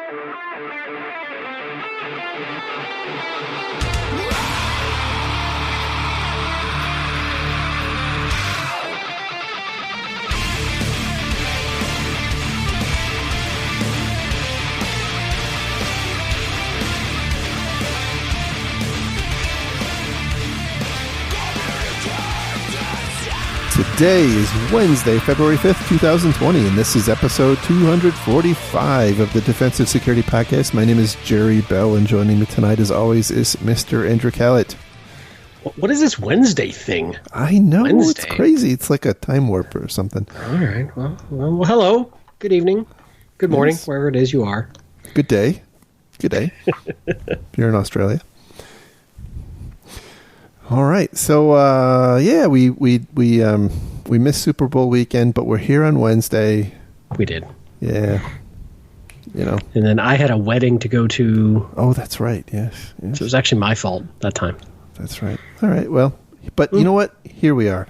Today is Wednesday, February 5th, 2020, and this is episode 245 of the Defensive Security Podcast. My name is Jerry Bell, and joining me tonight, as always, is Mr. Andrew Callett. What is this Wednesday thing? I know, Wednesday. It's crazy. It's like a time warp or something. All right. Well, hello. Good evening. Good morning, Yes. wherever it is you are. Good day. Good day. If you're in Australia. All right. So, we missed Super Bowl weekend, but we're here on Wednesday. We did. Yeah. You know. And then I had a wedding to go to. Oh, that's right. Yes. So it was actually my fault that time. That's right. All right. Well, but you know what? Here we are.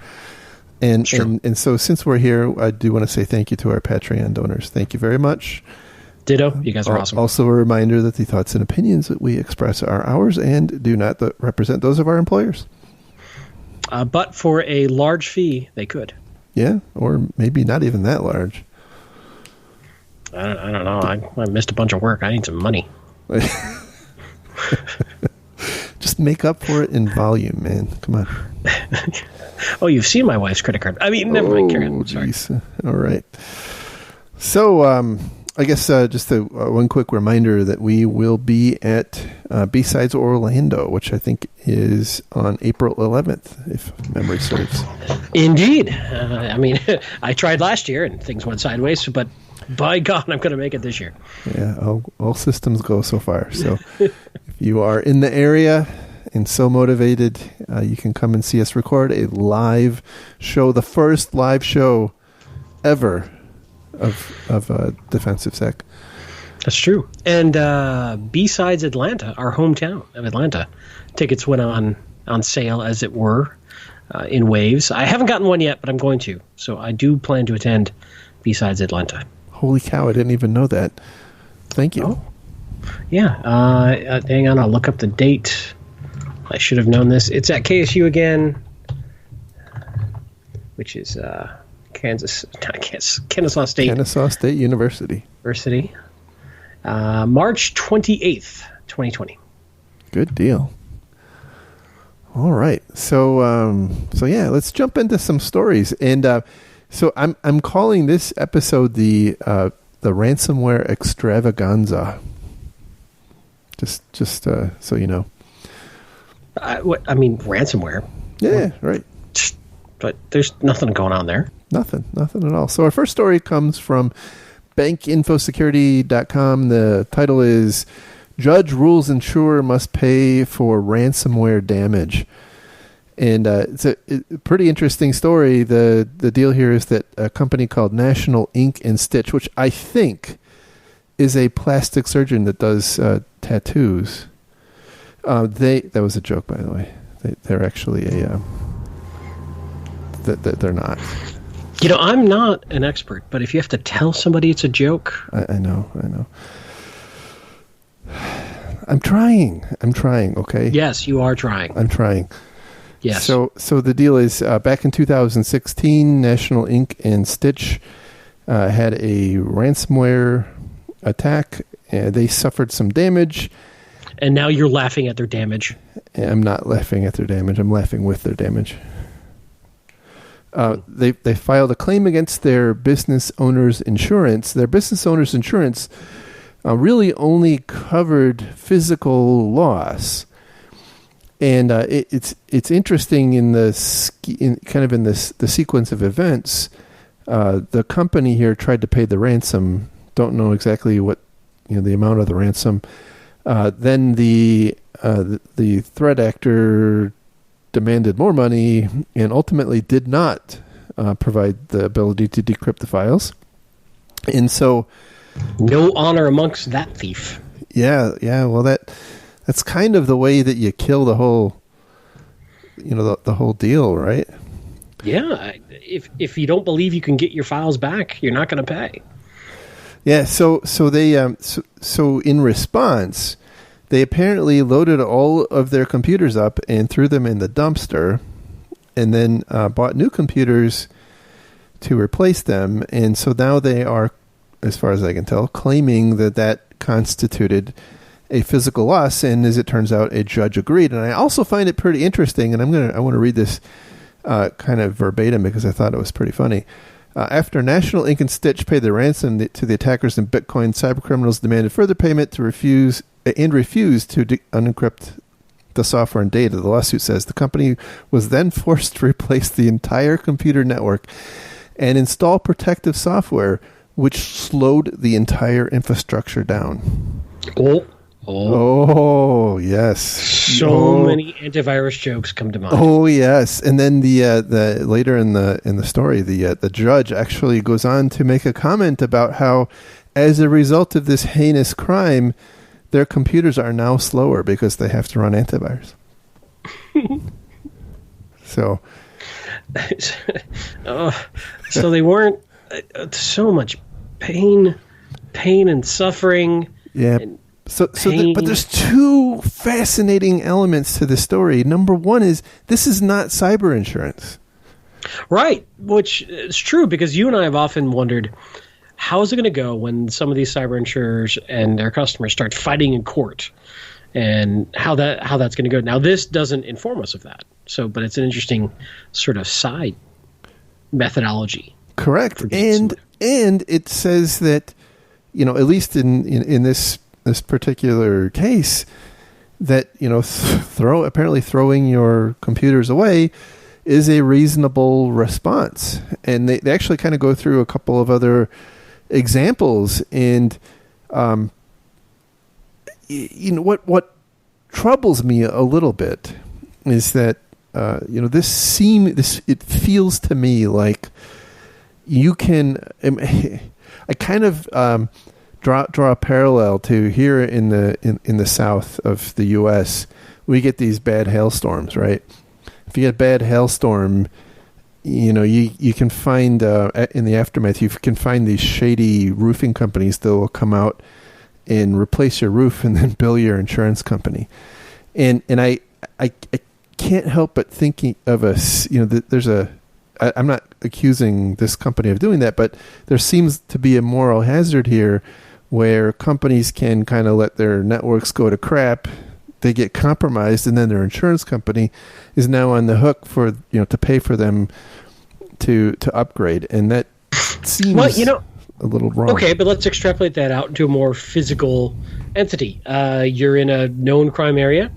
And so since we're here, I do want to say thank you to our Patreon donors. Thank you very much. Ditto. You guys are awesome. Also a reminder that the thoughts and opinions that we express are ours and do not represent those of our employers. But for a large fee, they could. Yeah, or maybe not even that large. I don't know. I missed a bunch of work. I need some money. Just make up for it in volume, man. Come on. Oh, you've seen my wife's credit card. I mean, never mind. Carry on. Sorry. Geez. All right. So, I guess just one quick reminder that we will be at B-Sides Orlando, which I think is on April 11th, if memory serves. Indeed. I mean, I tried last year and things went sideways, but by God, I'm going to make it this year. Yeah, all systems go so far. So if you are in the area and so motivated, you can come and see us record a live show, the first live show ever of Defensive Sec. That's true. And B-Sides Atlanta, our hometown of Atlanta, tickets went on sale, as it were, in waves. I haven't gotten one yet, but I'm going to. So I do plan to attend B-Sides Atlanta. Holy cow, I didn't even know that. Thank you. Oh. Yeah. Hang on, I'll look up the date. I should have known this. It's at KSU again, which is Kennesaw State. Kennesaw State University. March 28th, 2020. Good deal. All right. So yeah, let's jump into some stories. And so I'm calling this episode the ransomware extravaganza. Just so you know. Ransomware. Yeah, right. But there's nothing going on there. Nothing at all. So our first story comes from bankinfosecurity.com. The title is Judge Rules Insurer Must Pay for Ransomware Damage. And it's a pretty interesting story. The deal here is that a company called National Ink and Stitch, which I think is a plastic surgeon that does tattoos. That was a joke, by the way. They're actually they're not. You know, I'm not an expert, but if you have to tell somebody it's a joke... I know. I'm trying, okay? Yes, you are trying. I'm trying. Yes. So the deal is, back in 2016, National Ink and Stitch had a ransomware attack. They suffered some damage. And now you're laughing at their damage. I'm not laughing at their damage. I'm laughing with their damage. They filed a claim against their business owner's insurance. Their business owner's insurance really only covered physical loss, and it's interesting in the sequence of events. The company here tried to pay the ransom. Don't know exactly what the amount of the ransom. Then the threat actor demanded more money and ultimately did not provide the ability to decrypt the files. And so... no honor amongst that thief. Yeah. Well, that's kind of the way that you kill the whole, the whole deal, right? Yeah. If you don't believe you can get your files back, you're not going to pay. Yeah, so they so in response, they apparently loaded all of their computers up and threw them in the dumpster, and then bought new computers to replace them. And so now they are, as far as I can tell, claiming that constituted a physical loss. And as it turns out, a judge agreed. And I also find it pretty interesting, and I want to read this kind of verbatim because I thought it was pretty funny. After National Ink and Stitch paid the ransom to the attackers in Bitcoin, cybercriminals demanded further payment to refused to unencrypt the software and data. The lawsuit says the company was then forced to replace the entire computer network and install protective software, which slowed the entire infrastructure down. Oh, yes. So many antivirus jokes come to mind. Oh, yes. And then the later in the story, the judge actually goes on to make a comment about how, as a result of this heinous crime, their computers are now slower because they have to run antivirus. So they weren't so much pain and suffering. Yeah. But there's two fascinating elements to the story. Number one is this is not cyber insurance. Right, which is true because you and I have often wondered, how is it going to go when some of these cyber insurers and their customers start fighting in court, and how that's going to go? Now, this doesn't inform us of that. But it's an interesting sort of side methodology. Correct, and it says that, at least in this particular case, that apparently throwing your computers away is a reasonable response. And they actually kind of go through a couple of other examples. And what troubles me a little bit is that it feels to me like you can. I kind of draw a parallel to here in the south of the U.S. We get these bad hailstorms, right? If you get a bad hailstorm, you can find in the aftermath, you can find these shady roofing companies that will come out and replace your roof and then bill your insurance company. And I can't help but thinking of I'm not accusing this company of doing that, but there seems to be a moral hazard here where companies can kind of let their networks go to crap. They get compromised, and then their insurance company is now on the hook for to pay for them to upgrade, and that seems a little wrong. Okay, but let's extrapolate that out into a more physical entity. You're in a known crime area.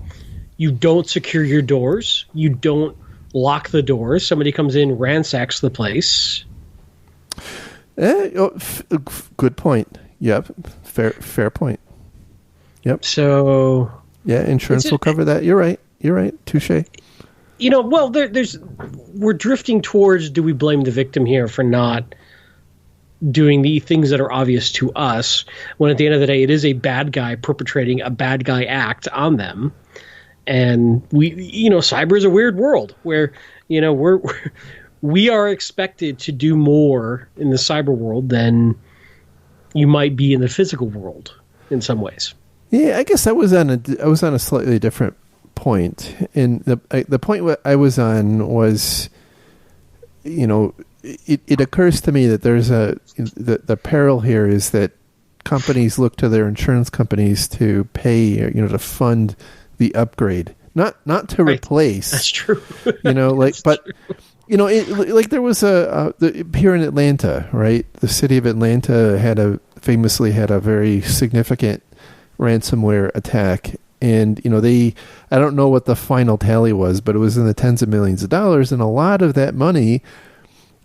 You don't secure your doors. You don't lock the doors. Somebody comes in, ransacks the place. Good point. Yep, fair point. Yep. So yeah, insurance will cover that. You're right. Touche. Well, we're drifting towards, do we blame the victim here for not doing the things that are obvious to us, when at the end of the day, it is a bad guy perpetrating a bad guy act on them. And cyber is a weird world where, we are expected to do more in the cyber world than you might be in the physical world in some ways. Yeah, I guess I was on a slightly different point, and the point I was on was, it occurs to me that there's the peril here is that companies look to their insurance companies to pay, to fund the upgrade, not to replace. That's true. But. There was here in Atlanta, right? The city of Atlanta famously had a very significant ransomware attack, and I don't know what the final tally was, but it was in the tens of millions of dollars, and a lot of that money,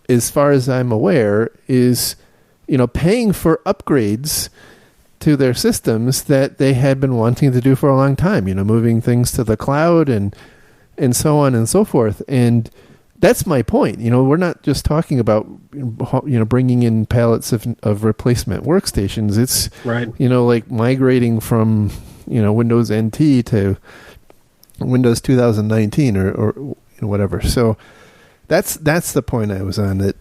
as far as I'm aware, is paying for upgrades to their systems that they had been wanting to do for a long time. Moving things to the cloud and so on and so forth, and that's my point. We're not just talking about, bringing in pallets of replacement workstations. It's, right. Like migrating from, Windows NT to Windows 2019 or whatever. So that's the point I was on. That,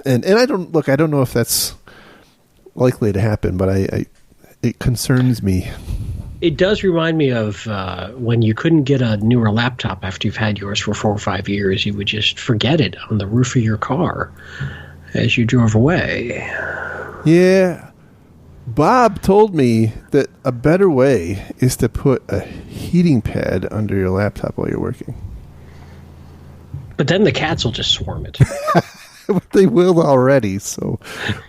and I don't know if that's likely to happen, but it concerns me. It does remind me of when you couldn't get a newer laptop after you've had yours for 4 or 5 years. You would just forget it on the roof of your car as you drove away. Yeah. Bob told me that a better way is to put a heating pad under your laptop while you're working. But then the cats will just swarm it. But they will already, so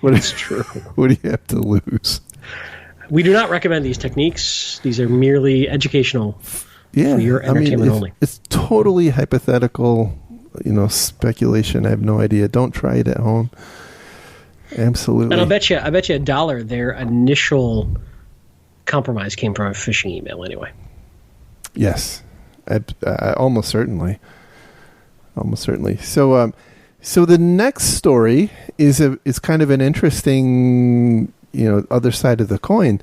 It's true. What do you have to lose? We do not recommend these techniques. These are merely educational for your entertainment only. It's totally hypothetical, speculation. I have no idea. Don't try it at home. Absolutely. And I bet you $1 their initial compromise came from a phishing email anyway. Yes. Almost certainly. Almost certainly. So the next story is kind of an interesting other side of the coin.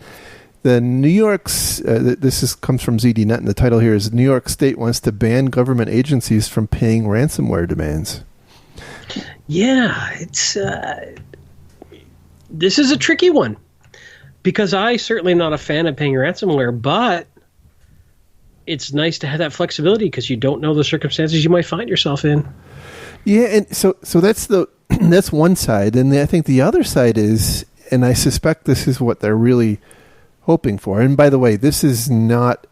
The New York's comes from ZDNet, and the title here is New York State wants to ban government agencies from paying ransomware demands. Yeah, it's this is a tricky one because I certainly am not a fan of paying ransomware, but it's nice to have that flexibility because you don't know the circumstances you might find yourself in. Yeah, and so that's that's one side, and I think the other side is, and I suspect this is what they're really hoping for. And by the way, this is not,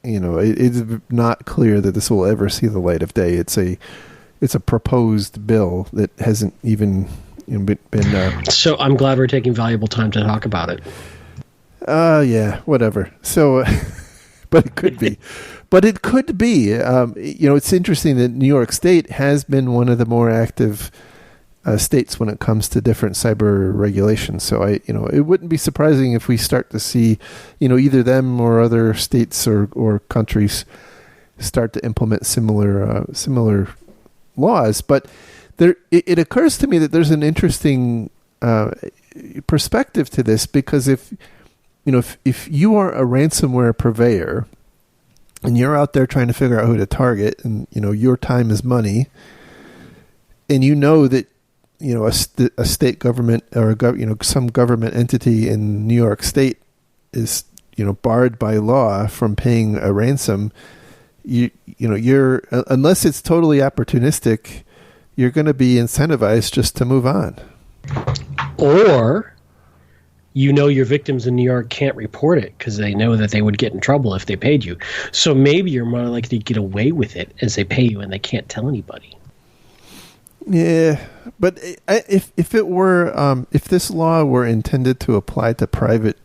it's not clear that this will ever see the light of day. It's a proposed bill that hasn't even been. So I'm glad we're taking valuable time to talk about it. Yeah, whatever. So, but it could be. But it could be. It's interesting that New York State has been one of the more active states when it comes to different cyber regulations. So it wouldn't be surprising if we start to see, either them or other states or countries start to implement similar laws. But it occurs to me that there's an interesting perspective to this, because if you are a ransomware purveyor and you're out there trying to figure out who to target, and your time is money, and that a state government or some government entity in New York State is barred by law from paying a ransom, you're unless it's totally opportunistic, you're going to be incentivized just to move on. Or your victims in New York can't report it because they know that they would get in trouble if they paid you. So maybe you're more likely to get away with it as they pay you and they can't tell anybody. Yeah, but if it were if this law were intended to apply to private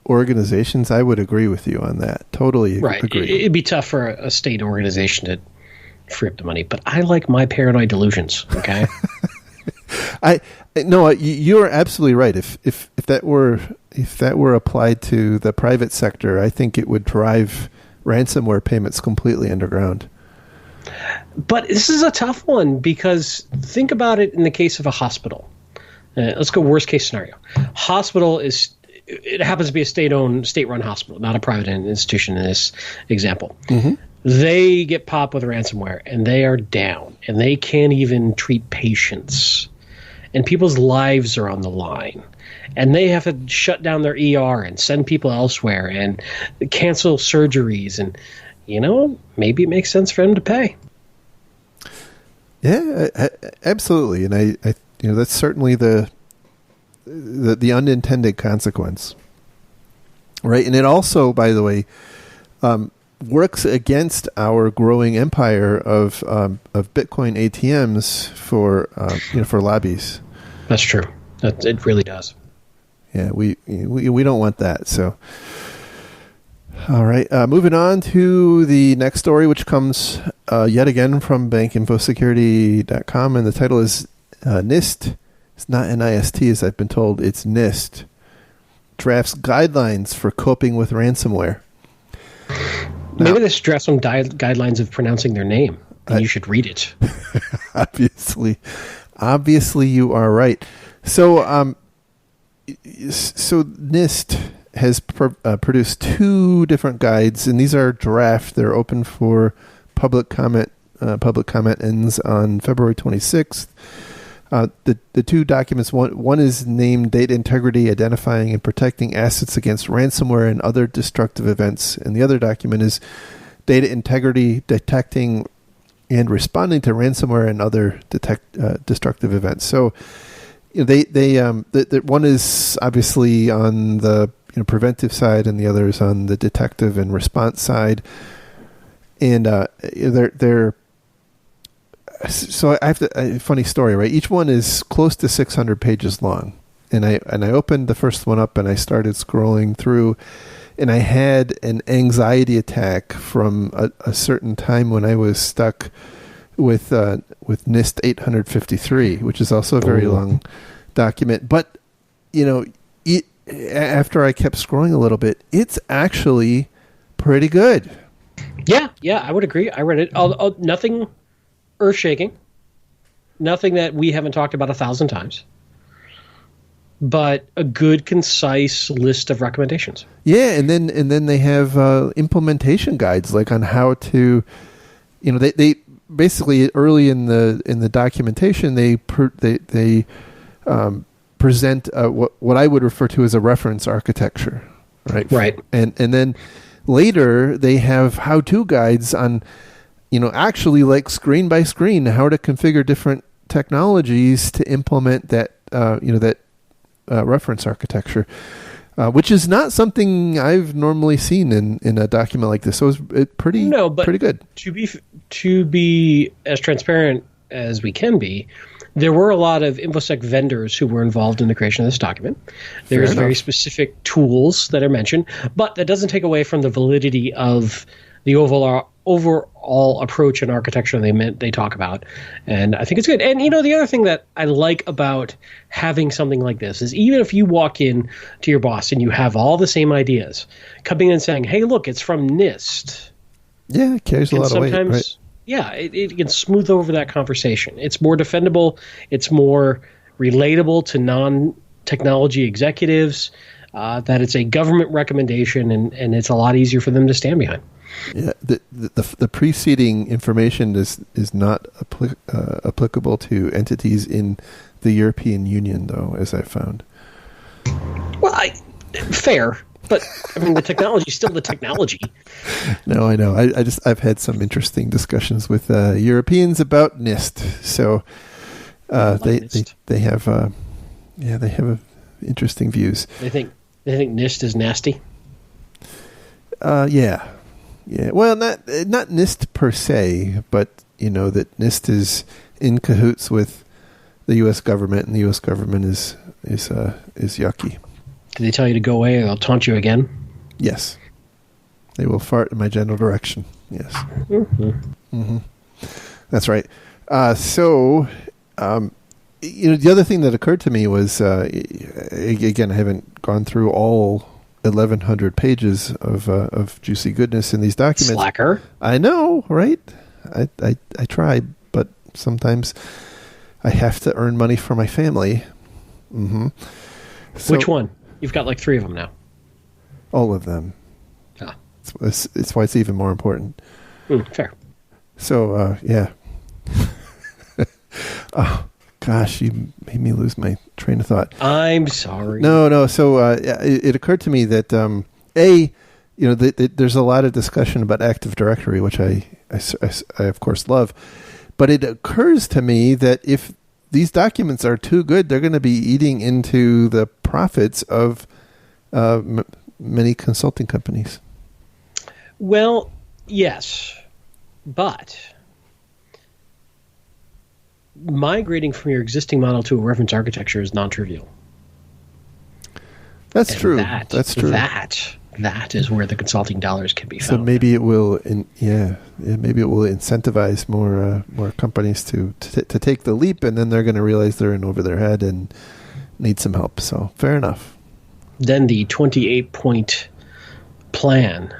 organizations, I would agree with you on that. Totally right. Agree. It'd be tough for a state organization to free up the money, but I like my paranoid delusions. Okay. No, you're absolutely right. If that were applied to the private sector, I think it would drive ransomware payments completely underground. But this is a tough one because think about it in the case of a hospital. Let's go worst case scenario. Hospital it happens to be a state-run hospital, not a private institution in this example. Mm-hmm. They get popped with ransomware and they are down and they can't even treat patients. And people's lives are on the line. And they have to shut down their ER and send people elsewhere and cancel surgeries. And, maybe it makes sense for them to pay. Yeah, absolutely. And I that's certainly the unintended consequence. Right. And it also, by the way, works against our growing empire of Bitcoin ATMs for lobbies. That's true. It really does. Yeah, we don't want that. So, all right, moving on to the next story, which comes yet again from bankinfosecurity.com, and the title is NIST. It's not NIST, as I've been told. It's NIST. Drafts guidelines for coping with ransomware. Maybe this drafts some guidelines of pronouncing their name, and you should read it. Obviously, you are right. So NIST has produced two different guides, and these are draft. They're open for public comment. Public comment ends on February 26th. The two documents, one is named Data Integrity, Identifying and Protecting Assets Against Ransomware and Other Destructive Events, and the other document is Data Integrity, Detecting and Responding to Ransomware and Other Destructive Events. So the one is obviously on the preventive side, and the other is on the detective and response side. And they're so I have a funny story, right? Each one is close to 600 pages long, and I opened the first one up and I started scrolling through, and I had an anxiety attack from a certain time when I was stuck with NIST 853, which is also a very long document. But after I kept scrolling a little bit, it's actually pretty good. Yeah, I would agree. I read it. Nothing earth-shaking, nothing that we haven't talked about 1,000 times, but a good, concise list of recommendations. Yeah, and then they have implementation guides, like on how to, they basically early in the documentation they present what I would refer to as a reference architecture, right? Right. And then later they have how-to guides on, actually like screen by screen, how to configure different technologies to implement that reference architecture, which is not something I've normally seen in a document like this. So it's pretty good. To be as transparent as we can be, there were a lot of InfoSec vendors who were involved in the creation of this document. There's very specific tools that are mentioned, but that doesn't take away from the validity of the overall approach and architecture they talk about. And I think it's good. And, the other thing that I like about having something like this is even if you walk in to your boss and you have all the same ideas, coming in and saying, hey, look, it's from NIST. Yeah, it carries a lot of weight, right? Yeah, it can smooth over that conversation. It's more defendable. It's more relatable to non-technology executives, that it's a government recommendation, and it's a lot easier for them to stand behind. Yeah, the preceding information is not applicable to entities in the European Union, though, as I found. Well, fair. But the technology is still the technology. No, I know. I've had some interesting discussions with Europeans about NIST. So NIST. They have interesting views. They think NIST is nasty. Yeah. Well, not NIST per se, but that NIST is in cahoots with the U.S. government, and the U.S. government is yucky. Do they tell you to go away or they'll taunt you again? Yes. They will fart in my general direction. Yes. Mm-hmm. Mm-hmm. That's right. The other thing that occurred to me was, again, I haven't gone through all 1,100 pages of juicy goodness in these documents. Slacker. I know, right? I try, but sometimes I have to earn money for my family. Mm-hmm. So, which one? You've got like 3 of them now. All of them. Ah. It's why it's even more important. Fair. So, yeah. Oh, gosh, you made me lose my train of thought. I'm sorry. No. So it occurred to me that, there's a lot of discussion about Active Directory, which I of course love. But it occurs to me that if these documents are too good, they're going to be eating into the profits of many consulting companies. Well, yes, but migrating from your existing model to a reference architecture is non-trivial. That's true. That's true. That is where the consulting dollars can be found. So maybe it will, maybe it will incentivize more companies to take the leap, and then they're going to realize they're in over their head and need some help. So fair enough. Then the 28-point plan.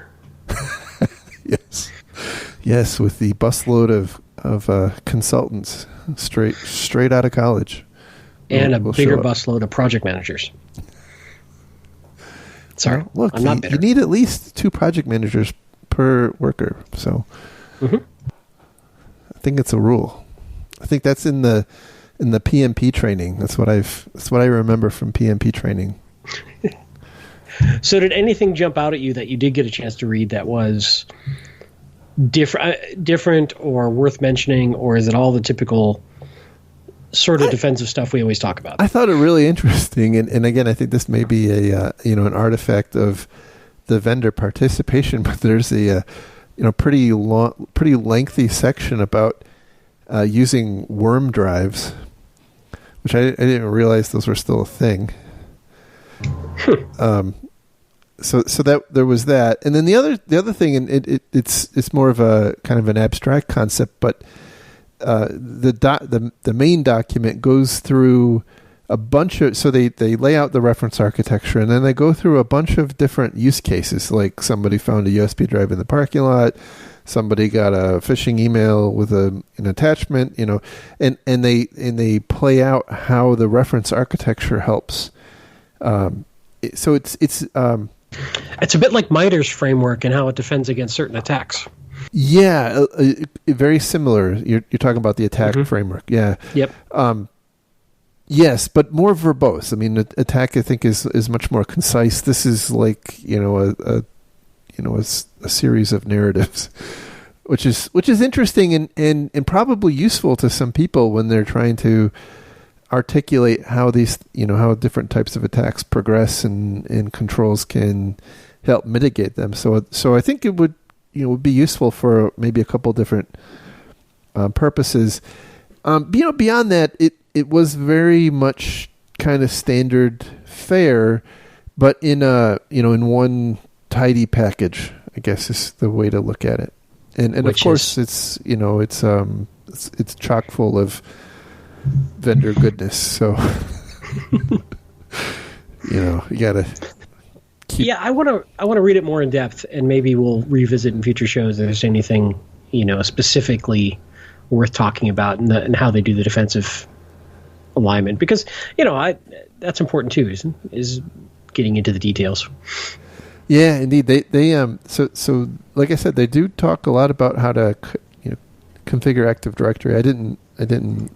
Yes, with the busload of consultants straight out of college, and a bigger busload of project managers. Sorry, look, I'm not bitter. You need at least 2 project managers per worker. So I think it's a rule. I think that's in the in the PMP training. That's what I remember from PMP training. So did anything jump out at you that you did get a chance to read that was different or worth mentioning, or is it all the typical sort of defensive stuff we always talk about? I thought it really interesting, and again, I think this may be a an artifact of the vendor participation, but there's a pretty lengthy section about using worm drives, which I didn't realize those were still a thing. So that there was that, and then the other thing, and it's more of a kind of an abstract concept, but the main document goes through a bunch of, so they lay out the reference architecture, and then they go through a bunch of different use cases, like somebody found a USB drive in the parking lot, somebody got a phishing email with an attachment, and they play out how the reference architecture helps. So it's a bit like MITRE's framework and how it defends against certain attacks. Yeah, very similar. You're talking about the attack framework. Yeah. Yep. Yes, but more verbose. I mean, attack, I think, is much more concise. This is like a series of narratives, which is interesting and probably useful to some people when they're trying to articulate how these how different types of attacks progress and controls can help mitigate them. So I think it would be useful for maybe a couple different purposes. Beyond that, it was very much kind of standard fare, but in in one tidy package, I guess is the way to look at it. And of course it's chock full of vendor goodness. So you gotta keep. Yeah, I want to read it more in depth, and maybe we'll revisit in future shows if there's anything specifically worth talking about and how they do the defensive alignment, because that's important too, is getting into the details. Yeah, indeed. They so like I said, they do talk a lot about how to configure Active Directory. I didn't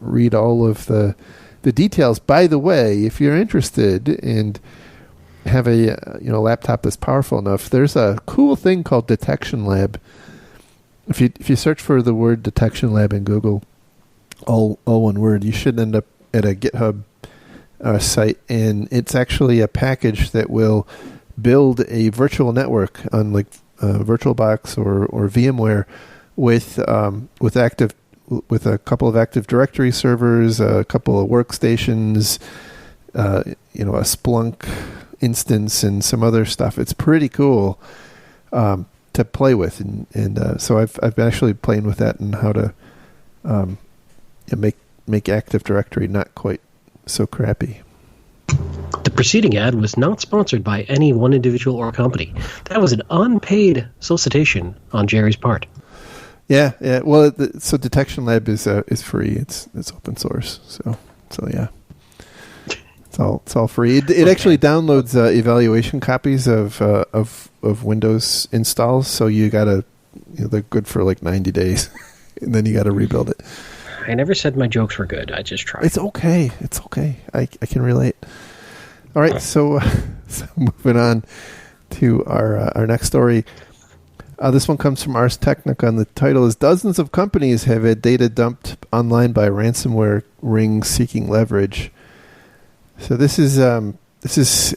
read all of the details. By the way, if you're interested and have a laptop that's powerful enough, there's a cool thing called Detection Lab. If you search for the word Detection Lab in Google, all one word, you should end up at a GitHub site, and it's actually a package that will build a virtual network on like VirtualBox or VMware with a couple of Active Directory servers, a couple of workstations, a Splunk instance, and some other stuff. It's pretty cool to play with, and so I've been actually playing with that and how to make Active Directory not quite so crappy. The preceding ad was not sponsored by any one individual or company. That was an unpaid solicitation on Jerry's part. Yeah. Well, so Detection Lab is free. It's open source. So yeah, it's all free. It actually downloads evaluation copies of Windows installs. So you gotta they're good for like 90 days, and then you gotta rebuild it. I never said my jokes were good. I just tried. It's okay. I can relate. All right, so moving on to our next story. This one comes from Ars Technica, and the title is "Dozens of Companies Have Had Data Dumped Online by Ransomware Rings Seeking Leverage." So this is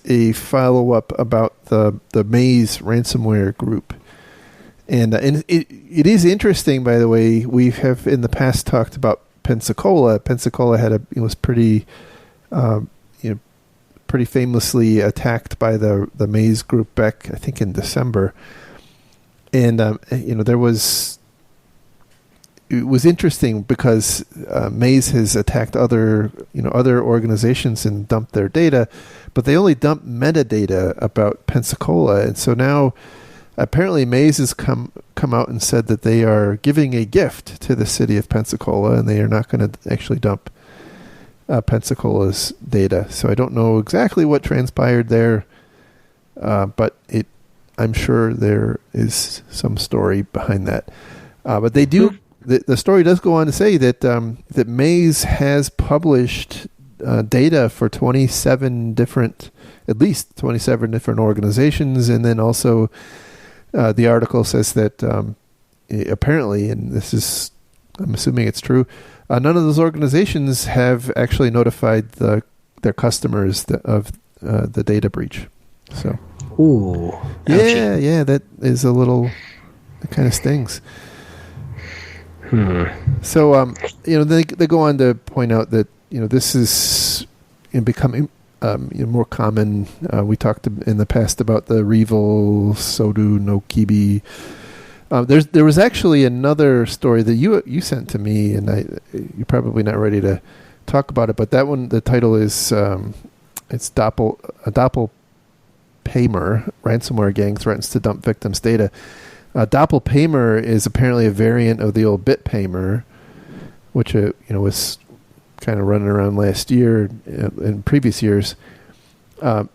a follow-up about the Maze ransomware group. And it is interesting, by the way. We have in the past talked about Pensacola. Pensacola was pretty, pretty famously attacked by the Maze group back, I think, in December. And it was interesting because Maze has attacked other organizations and dumped their data, but they only dumped metadata about Pensacola, and so now. Apparently, Maze has come out and said that they are giving a gift to the city of Pensacola, and they are not going to actually dump Pensacola's data. So I don't know exactly what transpired there, but I'm sure there is some story behind that. But they do the story does go on to say that that Maze has published data for at least 27 different organizations, and then also the article says that apparently, and I'm assuming it's true, none of those organizations have actually notified their customers of the data breach. So, ooh, yeah, that is a little, that kind of stings. So, they go on to point out that this is becoming more common. We talked in the past about the REvil Sodu no Kibi. There was actually another story that you sent to me, and you're probably not ready to talk about it, but that one, the title is it's Doppelpaymer, ransomware gang threatens to dump victims' data. Doppelpaymer is apparently a variant of the old BitPaymer, which was kind of running around last year and previous years. But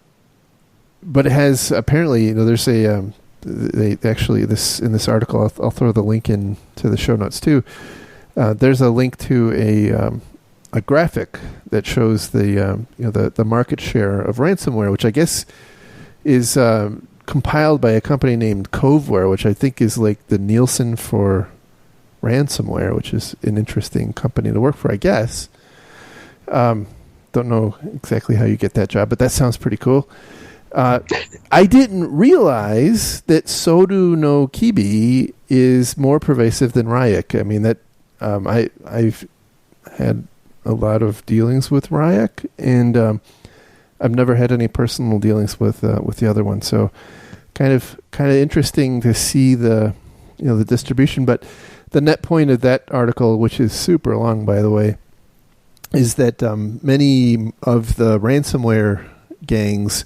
it has apparently, there's a they actually in this article, I'll throw the link in to the show notes too. There's a link to a graphic that shows the market share of ransomware, which I guess is compiled by a company named Coveware, which I think is like the Nielsen for ransomware, which is an interesting company to work for, I guess. Don't know exactly how you get that job, but that sounds pretty cool. I didn't realize that Sodu no Kibi is more pervasive than Ryuk. I mean, that I've had a lot of dealings with Ryuk, and I've never had any personal dealings with the other one. So, kind of interesting to see the distribution. But the net point of that article, which is super long, by the way, is that many of the ransomware gangs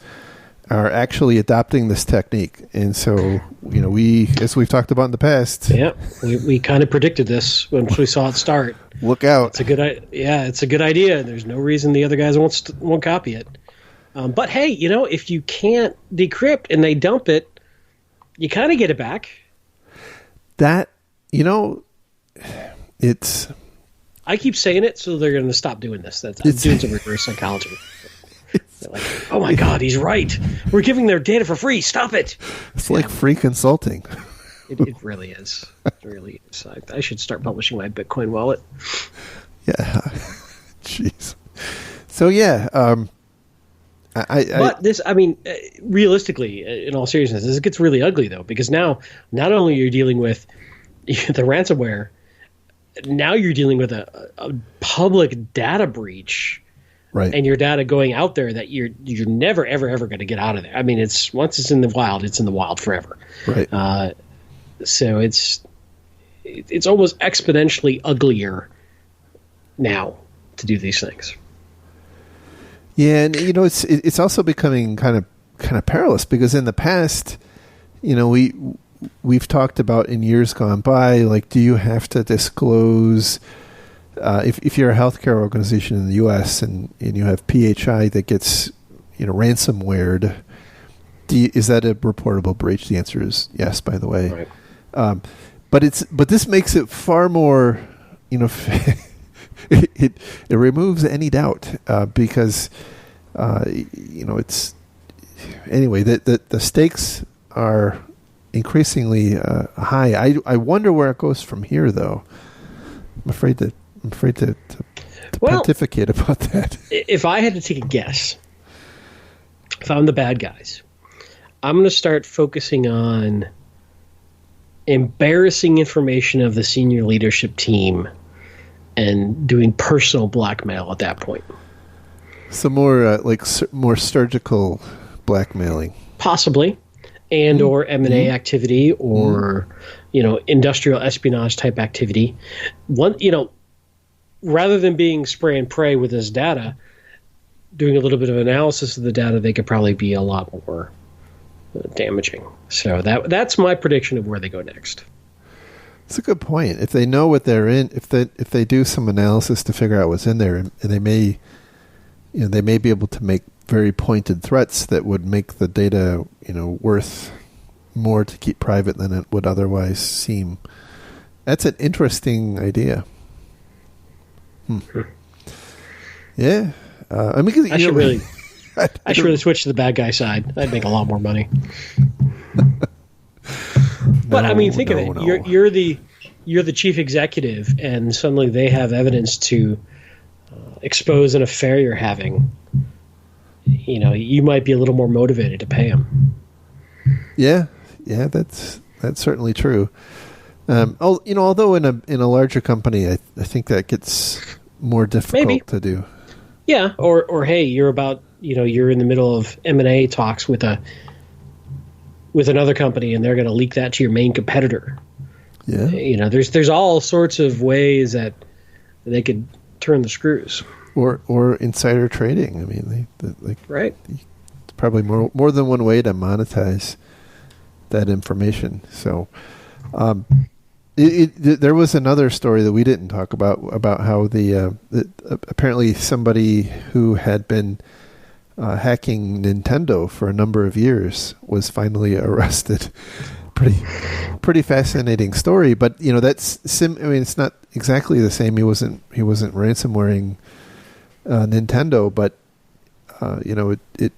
are actually adopting this technique. And so, we, as we've talked about in the past. Yeah, we kind of predicted this when we saw it start. Look out. It's a good idea. There's no reason the other guys won't copy it. But hey, if you can't decrypt and they dump it, you kind of get it back. That, it's... I keep saying it, so they're going to stop doing this. I'm doing some reverse psychology. They're like, oh my God, he's right. We're giving their data for free. Stop it. It's like free consulting. It really is. It really is. I should start publishing my Bitcoin wallet. Yeah. Jeez. So, yeah. Realistically, in all seriousness, this gets really ugly, though, because now not only are you dealing with the ransomware, now you're dealing with a public data breach. Right. And your data going out there that you're never, ever, ever going to get out of there. I mean, once it's in the wild forever. Right. So it's almost exponentially uglier now to do these things. Yeah, and it's also becoming kind of perilous, because in the past, we've talked about in years gone by, like, do you have to disclose? If you're a healthcare organization in the U.S. and you have PHI that gets ransomwared, is that a reportable breach? The answer is yes, by the way. Right. But this makes it far more, it removes any doubt, because it's anyway the stakes are increasingly high. I wonder where it goes from here, though. I'm afraid to pontificate about that. If I had to take a guess, if I'm the bad guys, I'm going to start focusing on embarrassing information of the senior leadership team and doing personal blackmail at that point. So more more surgical blackmailing, possibly, and or M&A activity, or industrial espionage type activity. Rather than being spray and pray with this data, doing a little bit of analysis of the data, they could probably be a lot more damaging. So that's my prediction of where they go next. It's a good point. If they know what they're in, if they do some analysis to figure out what's in there, and they may be able to make very pointed threats that would make the data worth more to keep private than it would otherwise seem. That's an interesting idea. Yeah. I mean, 'cause, I should really switch to the bad guy side. I'd make a lot more money. But I mean, think of it. No. You're the chief executive, and suddenly they have evidence to expose an affair you're having. You know, you might be a little more motivated to pay them. Yeah, that's certainly true. Although in a larger company, I think that gets more difficult to do. Yeah, or hey, you're in the middle of M&A talks with another company, and they're going to leak that to your main competitor. Yeah, you know, there's all sorts of ways that they could turn the screws. Or insider trading. I mean, right. It's probably more than one way to monetize that information. So, there was another story that we didn't talk about how apparently somebody who had been hacking Nintendo for a number of years was finally arrested. Pretty fascinating story, but it's not exactly the same. He wasn't ransomwaring Nintendo, but it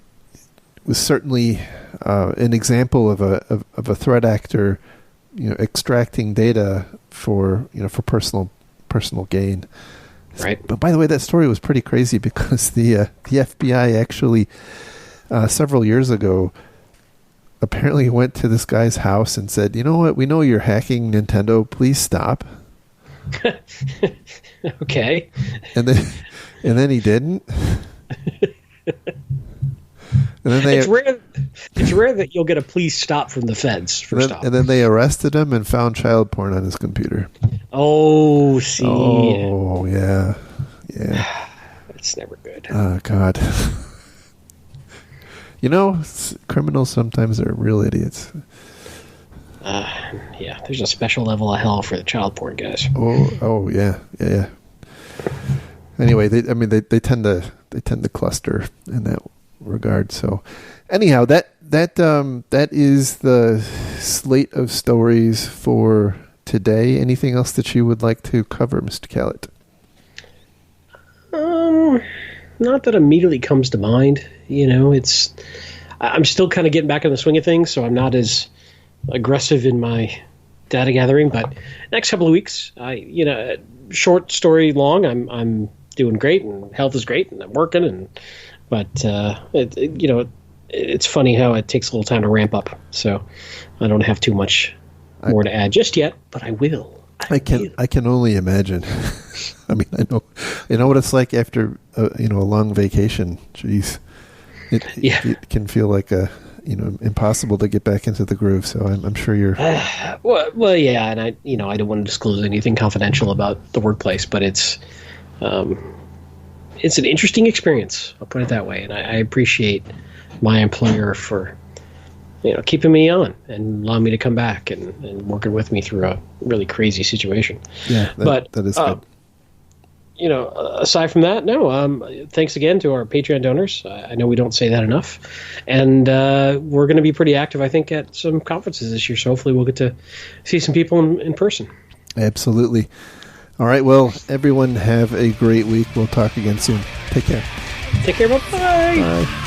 was certainly an example of a threat actor, extracting data for personal gain. Right. But by the way, that story was pretty crazy because the FBI actually several years ago apparently went to this guy's house and said, "You know what? We know you're hacking Nintendo. Please stop." Okay. And then he didn't. And then it's rare that you'll get a please stop from the feds for stop. And then they arrested him and found child porn on his computer. Oh, see. Oh, yeah. It's never good. Oh, God. Criminals sometimes are real idiots. Yeah, there's a special level of hell for the child porn guys. Oh, yeah. Anyway, they tend to cluster in that regard. So, anyhow, that is the slate of stories for today. Anything else that you would like to cover, Mr. Callett? Not that immediately comes to mind. I'm still kind of getting back in the swing of things, so I'm not as aggressive in my data gathering. But next couple of weeks, short story long, I'm doing great, and health is great, and I'm working, but it's funny how it takes a little time to ramp up. So I don't have too much more to add just yet, but I will. I can only imagine. I mean, I know what it's like after a long vacation. Jeez, it can feel like impossible to get back into the groove. So I'm sure you're. Well, yeah, and I don't want to disclose anything confidential about the workplace, but it's an interesting experience. I'll put it that way, and I appreciate my employer for keeping me on and allowing me to come back and working with me through a really crazy situation. Yeah, that is good. Aside from that, no. Thanks again to our Patreon donors. I know we don't say that enough, and we're going to be pretty active, I think, at some conferences this year. So hopefully, we'll get to see some people in person. Absolutely. All right. Well, everyone, have a great week. We'll talk again soon. Take care. Take care. Bye. Bye.